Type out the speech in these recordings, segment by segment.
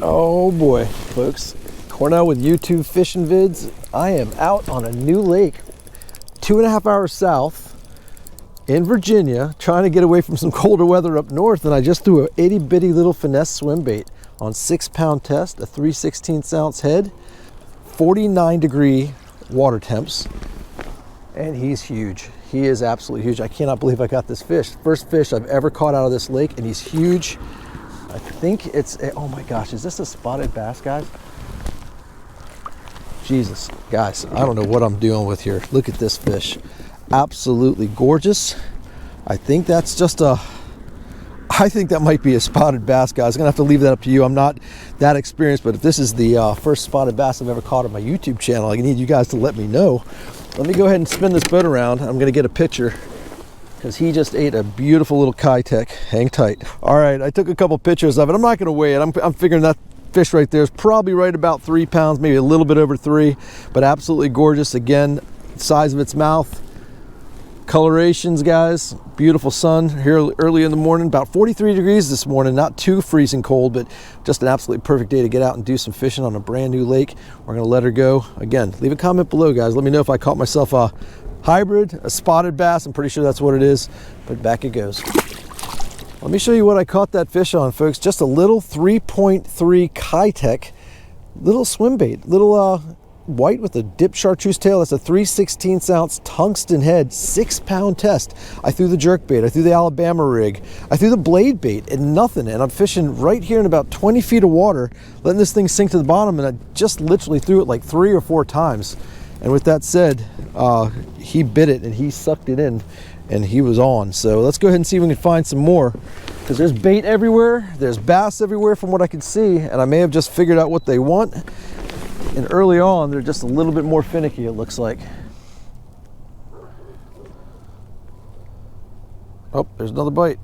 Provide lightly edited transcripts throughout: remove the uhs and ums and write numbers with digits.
Oh boy, folks. Cornell with YouTube Fishing Vids. I am out on a new lake 2.5 hours south in Virginia, trying to get away from some colder weather up north, and I just threw a itty bitty little finesse swim bait on 6-pound test, a 3/16 ounce head, 49-degree water temps, and he's huge. He is absolutely huge. I cannot believe I got this fish. First fish I've ever caught out of this lake, and he's huge. I think it's, oh my gosh, is this a spotted bass, guys? Jesus, guys, I don't know what I'm dealing with here. Look at this fish. Absolutely gorgeous. I think that's just I think that might be a spotted bass, guys. I'm gonna have to leave that up to you. I'm not that experienced, but if this is the first spotted bass I've ever caught on my YouTube channel, I need you guys to let me know. Let me go ahead and spin this boat around. I'm gonna get a picture because he just ate a beautiful little Kitech. Hang tight. All right, I took a couple pictures of it. I'm not gonna weigh it. I'm figuring that fish right there is probably right about 3 pounds, maybe a little bit over 3, but absolutely gorgeous. Again, size of its mouth, colorations, guys, beautiful sun here early in the morning, about 43 degrees this morning, not too freezing cold, but just an absolutely perfect day to get out and do some fishing on a brand new lake. We're gonna let her go. Again, leave a comment below, guys. Let me know if I caught myself a hybrid, a spotted bass. I'm pretty sure that's what it is, but back it goes. Let me show you what I caught that fish on, folks. Just a little 3.3 Kitech, little swim bait, little white with a dip chartreuse tail. That's a 3/16 ounce tungsten head, 6-pound test. I threw the jerk bait, I threw the Alabama rig, I threw the blade bait, and nothing. And I'm fishing right here in about 20 feet of water, letting this thing sink to the bottom, and I just literally threw it like 3 or 4 times. And with that said, he bit it and he sucked it in, and he was on. So let's go ahead and see if we can find some more, because there's bait everywhere, there's bass everywhere from what I can see, and I may have just figured out what they want. And early on, they're just a little bit more finicky, it looks like. Oh, there's another bite.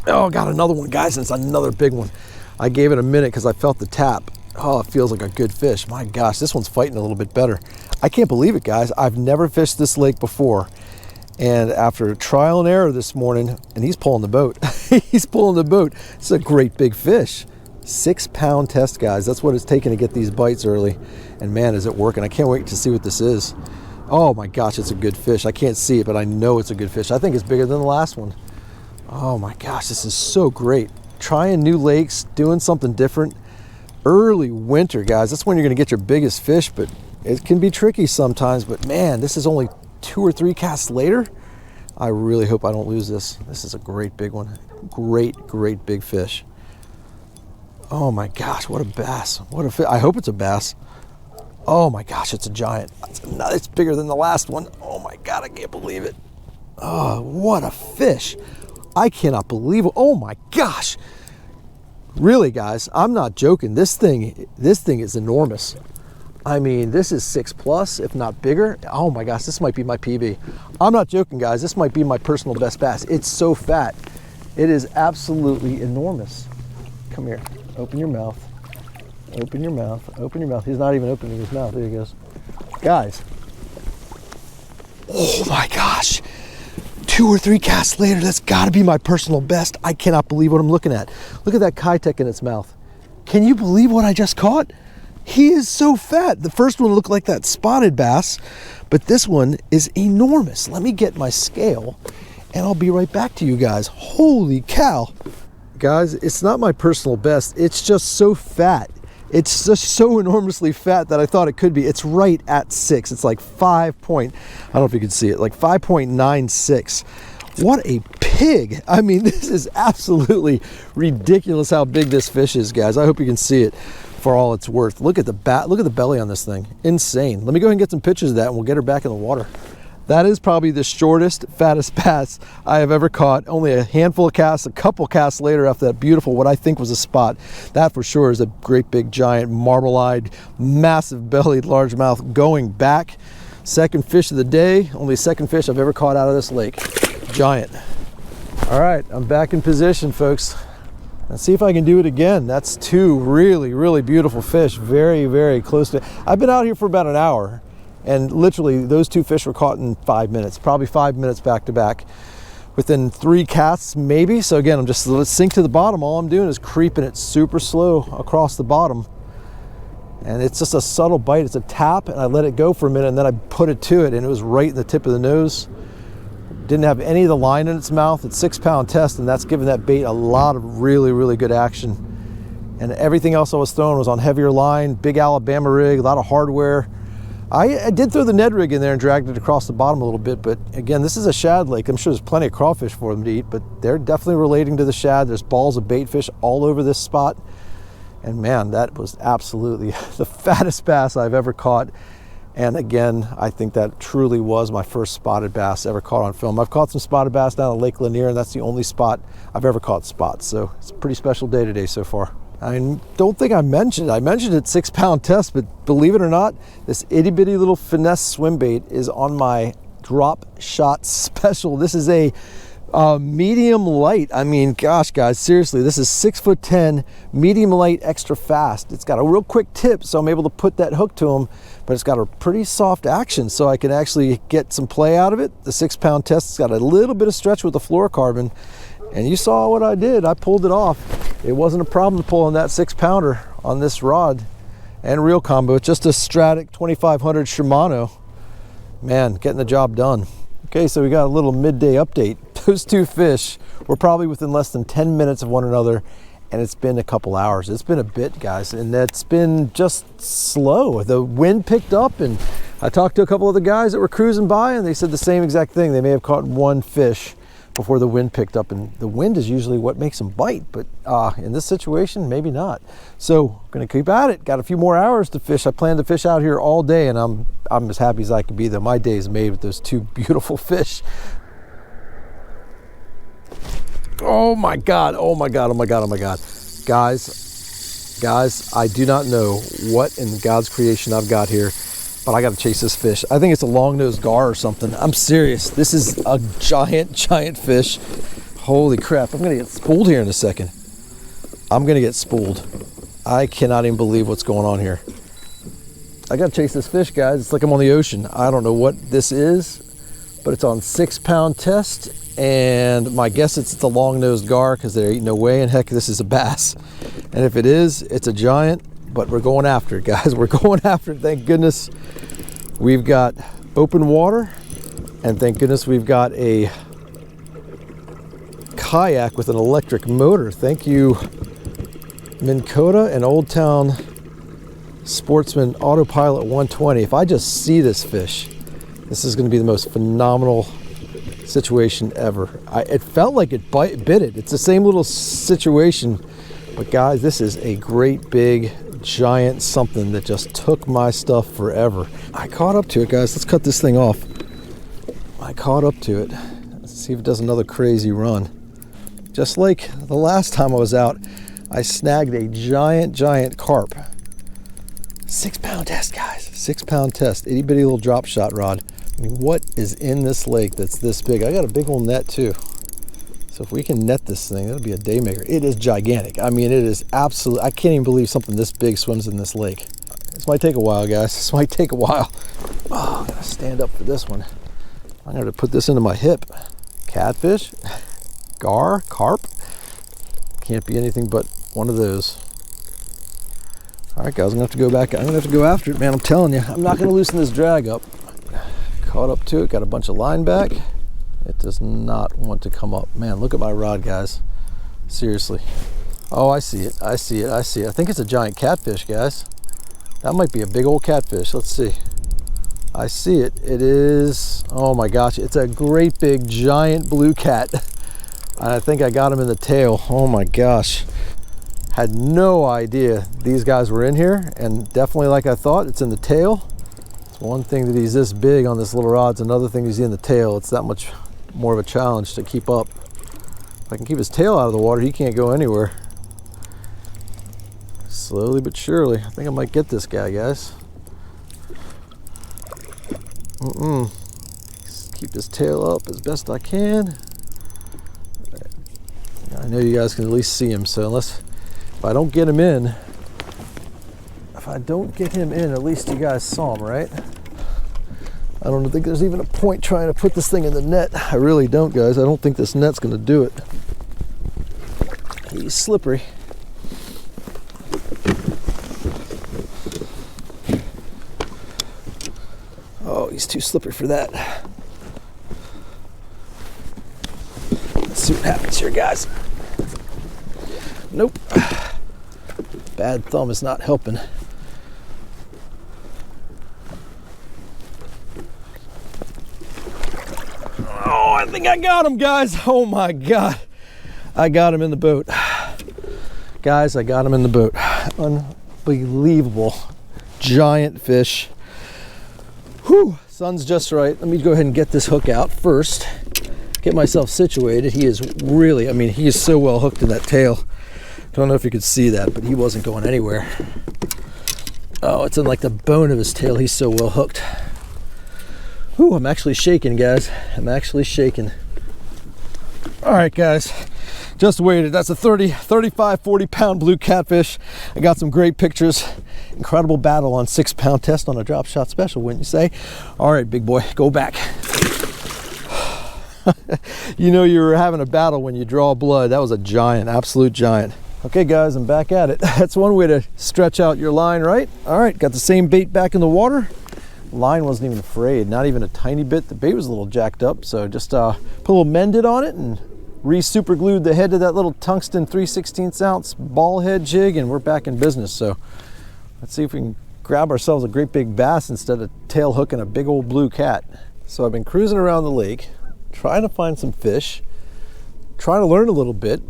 Oh, got another one, guys, and it's another big one. I gave it a minute because I felt the tap. Oh, it feels like a good fish. My gosh, this one's fighting a little bit better. I can't believe it, guys. I've never fished this lake before. And after trial and error this morning, and he's pulling the boat. He's pulling the boat. It's a great big fish. 6-pound test, guys. That's what it's taking to get these bites early. And man, is it working. I can't wait to see what this is. Oh my gosh, it's a good fish. I can't see it, but I know it's a good fish. I think it's bigger than the last one. Oh my gosh, this is so great. Trying new lakes, doing something different. Early winter, guys. That's when you're gonna get your biggest fish, but it can be tricky sometimes. But man, this is only 2 or 3 casts later. I really hope I don't lose this. This is a great big one. Great, great big fish. Oh my gosh, what a bass. What a fish. I hope it's a bass. Oh my gosh, it's a giant. It's bigger than the last one. Oh my God, I can't believe it. Oh, what a fish. I cannot believe it. Oh my gosh. Really, guys, I'm not joking. This thing is enormous. I mean, this is 6+, if not bigger. Oh my gosh, this might be my PB. I'm not joking, guys. This might be my personal best bass. It's so fat. It is absolutely enormous. Come here. Open your mouth. Open your mouth. Open your mouth. He's not even opening his mouth. There he goes. Guys. Oh my gosh. 2 or 3 casts later, that's got to be my personal best. I cannot believe what I'm looking at. Look at that Kitech in its mouth. Can you believe what I just caught? He is so fat. The first one looked like that spotted bass, but this one is enormous. Let me get my scale and I'll be right back to you guys. Holy cow. Guys, it's not my personal best. It's just so fat. It's just so enormously fat that I thought it could be. It's right at 6. It's like 5 point, I don't know if you can see it, like 5.96. What a pig. I mean, this is absolutely ridiculous how big this fish is, guys. I hope you can see it for all it's worth. Look at the belly on this thing. Insane. Let me go ahead and get some pictures of that and we'll get her back in the water. That is probably the shortest, fattest bass I have ever caught. Only a handful of casts, a couple casts later after that beautiful, what I think was a spot. That for sure is a great big giant, marble-eyed, massive bellied largemouth going back. Second fish of the day, only second fish I've ever caught out of this lake. Giant. All right, I'm back in position, folks. Let's see if I can do it again. That's 2 really, really beautiful fish. Very, very close to. I've been out here for about an hour. And literally those 2 fish were caught in 5 minutes, probably 5 minutes back to back. within 3 casts maybe. So again, I'm just, let's sink to the bottom. All I'm doing is creeping it super slow across the bottom. And it's just a subtle bite. It's a tap, and I let it go for a minute, and then I put it to it, and it was right in the tip of the nose. Didn't have any of the line in its mouth. It's 6-pound test, and that's giving that bait a lot of really, really good action. And everything else I was throwing was on heavier line, big Alabama rig, a lot of hardware. I did throw the Ned rig in there and dragged it across the bottom a little bit, but again, this is a shad lake. I'm sure there's plenty of crawfish for them to eat, but they're definitely relating to the shad. There's balls of bait fish all over this spot. And man, that was absolutely the fattest bass I've ever caught. And again, I think that truly was my first spotted bass ever caught on film. I've caught some spotted bass down at Lake Lanier, and that's the only spot I've ever caught spots. So it's a pretty special day today so far. I don't think I mentioned it. I mentioned it 6-pound test, but believe it or not, this itty bitty little finesse swim bait is on my drop shot special. This is a medium light. I mean, gosh, guys, seriously, this is 6'10", medium light, extra fast. It's got a real quick tip, so I'm able to put that hook to them, but it's got a pretty soft action, so I can actually get some play out of it. The 6-pound test's got a little bit of stretch with the fluorocarbon, and you saw what I did. I pulled it off. It wasn't a problem to pull on that 6-pounder on this rod and reel combo. It's just a Stratic 2500 Shimano. Man, getting the job done. Okay, so we got a little midday update. Those 2 fish were probably within less than 10 minutes of one another, and it's been a couple hours. It's been a bit, guys, and it's been just slow. The wind picked up, and I talked to a couple of the guys that were cruising by, and they said the same exact thing. They may have caught 1 fish before the wind picked up, and the wind is usually what makes them bite, but in this situation, maybe not. So gonna keep at it. Got a few more hours to fish. I plan to fish out here all day, and I'm as happy as I can be, though. My day is made with those 2 beautiful fish. Oh my God, oh my God, oh my God, oh my God. Guys, I do not know what in God's creation I've got here, but I gotta chase this fish. I think it's a long-nosed gar or something. I'm serious. This is a giant fish. Holy crap, I'm gonna get spooled here in a second. I'm gonna get spooled. I cannot even believe what's going on here. I gotta chase this fish, guys. It's like I'm on the ocean. I don't know what this is, but it's on 6-pound test, and my guess it's a long-nosed gar, because there ain't no way in heck this is a bass. And if it is, it's a giant. But we're going after it, guys. We're going after it. Thank goodness we've got open water, and thank goodness we've got a kayak with an electric motor. Thank you, Minn Kota and Old Town Sportsman Autopilot 120. If I just see this fish, this is going to be the most phenomenal situation ever. It felt like it bit it. It's the same little situation, but guys, this is a great big giant something that just took my stuff forever. I caught up to it, guys. Let's cut this thing off. I caught up to it. Let's see if it does another crazy run. Just like the last time I was out, I snagged a giant carp. 6-pound test, guys. 6-pound test. Itty bitty little drop shot rod. I mean, what is in this lake that's this big? I got a big old net too. So if we can net this thing, that'll be a day maker. It is gigantic. I mean, it is absolute. I can't even believe something this big swims in this lake. This might take a while, guys. This might take a while. Oh, I'm gonna stand up for this one. I'm gonna put this into my hip. Catfish, gar, carp. Can't be anything but one of those. All right, guys, I'm gonna have to go back. I'm gonna have to go after it, man. I'm telling you, I'm not gonna loosen this drag up. Caught up to it, got a bunch of line back. It does not want to come up. Man, look at my rod, guys. Seriously. Oh, I see it. I see it. I see it. I think it's a giant catfish, guys. That might be a big old catfish. Let's see. I see it. It is, oh my gosh, it's a great big giant blue cat. I think I got him in the tail. Oh my gosh. Had no idea these guys were in here, and definitely like I thought, it's in the tail. It's one thing that he's this big on this little rod. It's another thing he's in the tail. It's that much more of a challenge to keep up. If I can keep his tail out of the water, he can't go anywhere. Slowly but surely. I think I might get this guy, guys. Just keep this tail up as best I can. I know you guys can at least see him, so if I don't get him in, at least you guys saw him, right? I don't think there's even a point trying to put this thing in the net. I really don't, guys. I don't think this net's going to do it. He's slippery. Oh, he's too slippery for that. Let's see what happens here, guys. Nope. Bad thumb is not helping. Oh, I think I got him, guys. Oh my God. I got him in the boat. Guys, I got him in the boat. Unbelievable. Giant fish. Whew, sun's just right. Let me go ahead and get this hook out first. Get myself situated. He is really, I mean, he is so well hooked in that tail. Don't know if you could see that, but he wasn't going anywhere. Oh, it's in like the bone of his tail. He's so well hooked. Whew, I'm actually shaking, guys. I'm actually shaking. All right, guys. Just waited. That's a 35, 40 pound blue catfish. I got some great pictures. Incredible battle on 6 pound test on a drop shot special, wouldn't you say? All right, big boy, go back. You know you were having a battle when you draw blood. That was a giant, absolute giant. Okay, guys, I'm back at it. That's one way to stretch out your line, right? All right, got the same bait back in the water. Line wasn't even afraid, not even a tiny bit. The bait was a little jacked up, so just put a little mended on it and re-super glued the head to that little tungsten 3/16 ounce ball head jig, and we're back in business. So let's see if we can grab ourselves a great big bass instead of tail hooking a big old blue cat. So I've been cruising around the lake, trying to find some fish, trying to learn a little bit.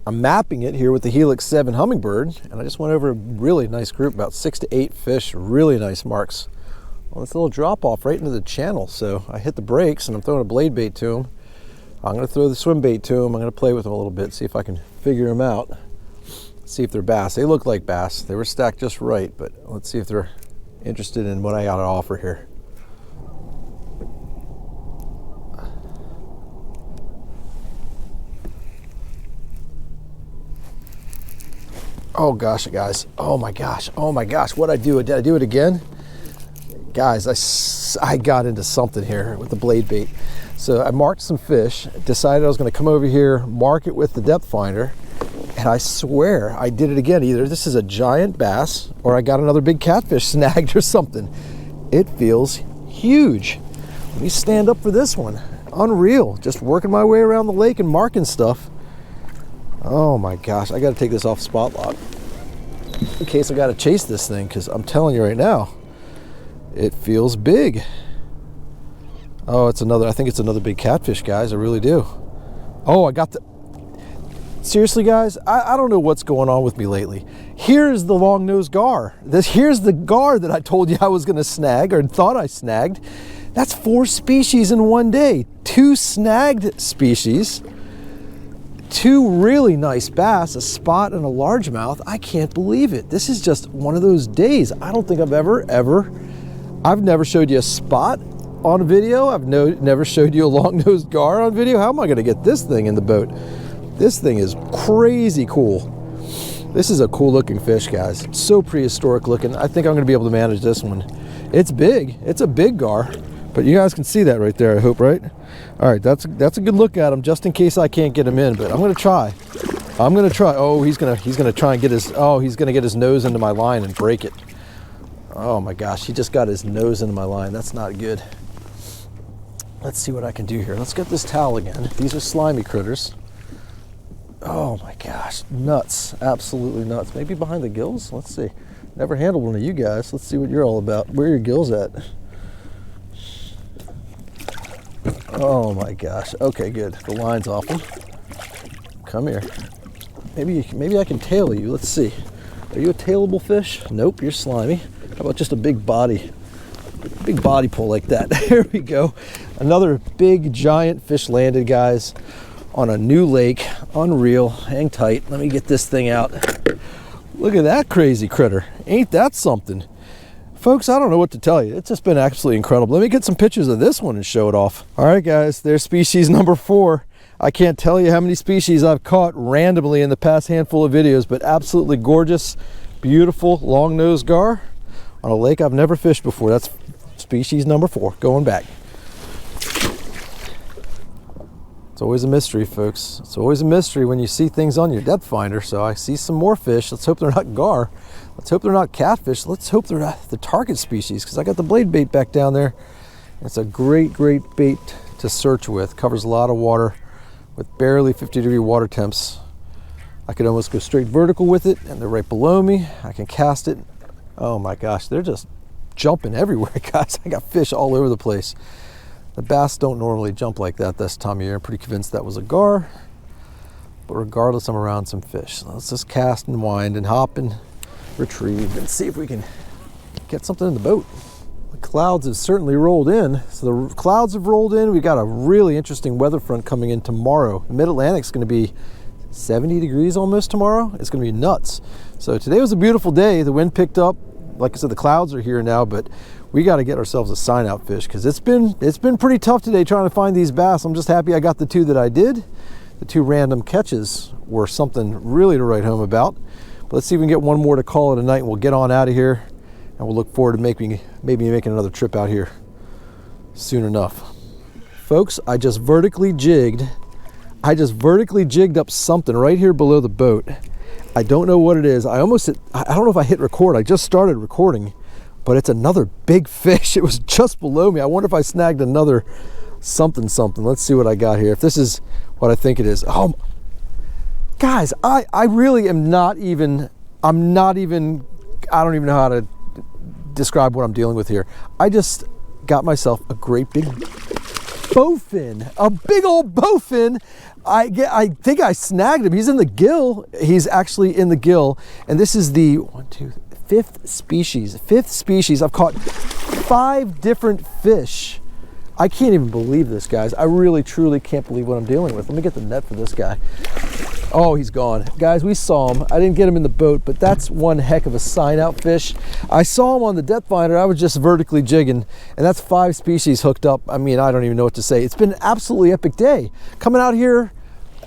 I'm mapping it here with the Helix 7 Hummingbird, and I just went over a really nice group, about 6 to 8 fish, really nice marks. Well, this little drop off right into the channel, so I hit the brakes and I'm throwing a blade bait to him. I'm going to throw the swim bait to them. I'm going to play with them a little bit, see if I can figure them out. See if they're bass. They look like bass. They were stacked just right, but let's see if they're interested in what I got to offer here. Oh gosh, guys. Oh my gosh. Oh my gosh. What'd I do? Did I do it again? Guys, I got into something here with the blade bait. So I marked some fish, decided I was going to come over here, mark it with the depth finder, and I swear I did it again. Either this is a giant bass or I got another big catfish snagged or something. It feels huge. Let me stand up for this one. Unreal. Just working my way around the lake and marking stuff. Oh my gosh, I got to take this off spot lock in case I got to chase this thing, because I'm telling you right now, it feels big. Oh, it's another, I think it's another big catfish, guys. I really do. Oh, I got the, seriously, guys, I don't know what's going on with me lately. Here's the long nose gar. Here's the gar that I told you I was going to snag, or thought I snagged. That's 4 species in one day. 2 snagged species, 2 really nice bass, a spot and a largemouth. I can't believe it. This is just one of those days. I don't think I've I've never showed you a spot on video. I've never showed you a long nose gar on video. How am I going to get this thing in the boat? This thing is crazy cool. This is a cool looking fish, guys. So prehistoric looking. I think I'm going to be able to manage this one. It's big. It's a big gar, but you guys can see that right there, I hope, right? All right, that's a good look at him, just in case I can't get him in, but I'm going to try. I'm going to try. Oh, he's going to try and get his, oh, he's going to get his nose into my line and break it. Oh my gosh, he just got his nose into my line. That's not good. Let's see what I can do here. Let's get this towel again. These are slimy critters. Oh my gosh, nuts, absolutely nuts. Maybe behind the gills, let's see. Never handled one of you guys. Let's see what you're all about. Where are your gills at? Oh my gosh, okay, good. The line's off them. Come here. Maybe I can tail you, let's see. Are you a tailable fish? Nope, you're slimy. How about just a big body pull like that? There we go. Another big giant fish landed, guys, on a new lake. Unreal. Hang tight. Let me get this thing out. Look at that crazy critter. Ain't that something? Folks, I don't know what to tell you. It's just been absolutely incredible. Let me get some pictures of this one and show it off. All right, guys, there's species number 4. I can't tell you how many species I've caught randomly in the past handful of videos, but absolutely gorgeous, beautiful long nose gar on a lake I've never fished before. That's species number 4, going back. It's always a mystery, folks. It's always a mystery when you see things on your depth finder. So I see some more fish. Let's hope they're not gar. Let's hope they're not catfish. Let's hope they're not the target species, because I got the blade bait back down there. It's a great bait to search with. Covers a lot of water with barely 50-degree water temps. I could almost go straight vertical with it, and they're right below me. I can cast it. Oh my gosh, they're just jumping everywhere, guys. I got fish all over the place. The bass don't normally jump like that this time of year. I'm pretty convinced that was a gar. But regardless, I'm around some fish. So let's just cast and wind and hop and retrieve and see if we can get something in the boat. The clouds have certainly rolled in. So the clouds have rolled in. We got a really interesting weather front coming in tomorrow. The mid-Atlantic's going to be 70 degrees almost tomorrow. It's going to be nuts. So today was a beautiful day. The wind picked up. Like I said, the clouds are here now, but we got to get ourselves a sign out fish, because it's been pretty tough today trying to find these bass. I'm just happy I got the 2 that I did. The 2 random catches were something really to write home about. But let's see if we can get one more to call it a night, and we'll get on out of here, and we'll look forward to maybe making another trip out here soon enough. Folks, I just vertically jigged up something right here below the boat. I don't know what it is. I don't know if I hit record. I just started recording, but it's another big fish. It was just below me. I wonder if I snagged another something. Let's see what I got here. If this is what I think it is. Oh, guys, I really am not even, I don't even know how to describe what I'm dealing with here. I just got myself a great big bowfin, a big old bowfin. I think I snagged him. He's in the gill. He's actually in the gill. And this is the 5th species. I've caught 5 different fish. I can't even believe this, guys. I really, truly can't believe what I'm dealing with. Let me get the net for this guy. Oh, he's gone. Guys, we saw him. I didn't get him in the boat, but that's one heck of a sign out fish. I saw him on the depth finder. I was just vertically jigging, and that's 5 species hooked up. I mean, I don't even know what to say. It's been an absolutely epic day. Coming out here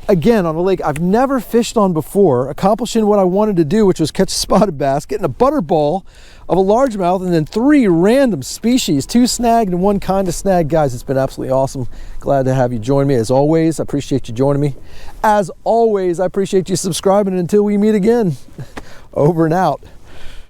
again on a lake I've never fished on before, accomplishing what I wanted to do, which was catch a spotted bass, getting a butterball of a largemouth, and then 3 random species, 2 snagged and 1 kind of snagged. Guys, it's been absolutely awesome. Glad to have you join me. As always, I appreciate you joining me. As always, I appreciate you subscribing. Until we meet again, over and out.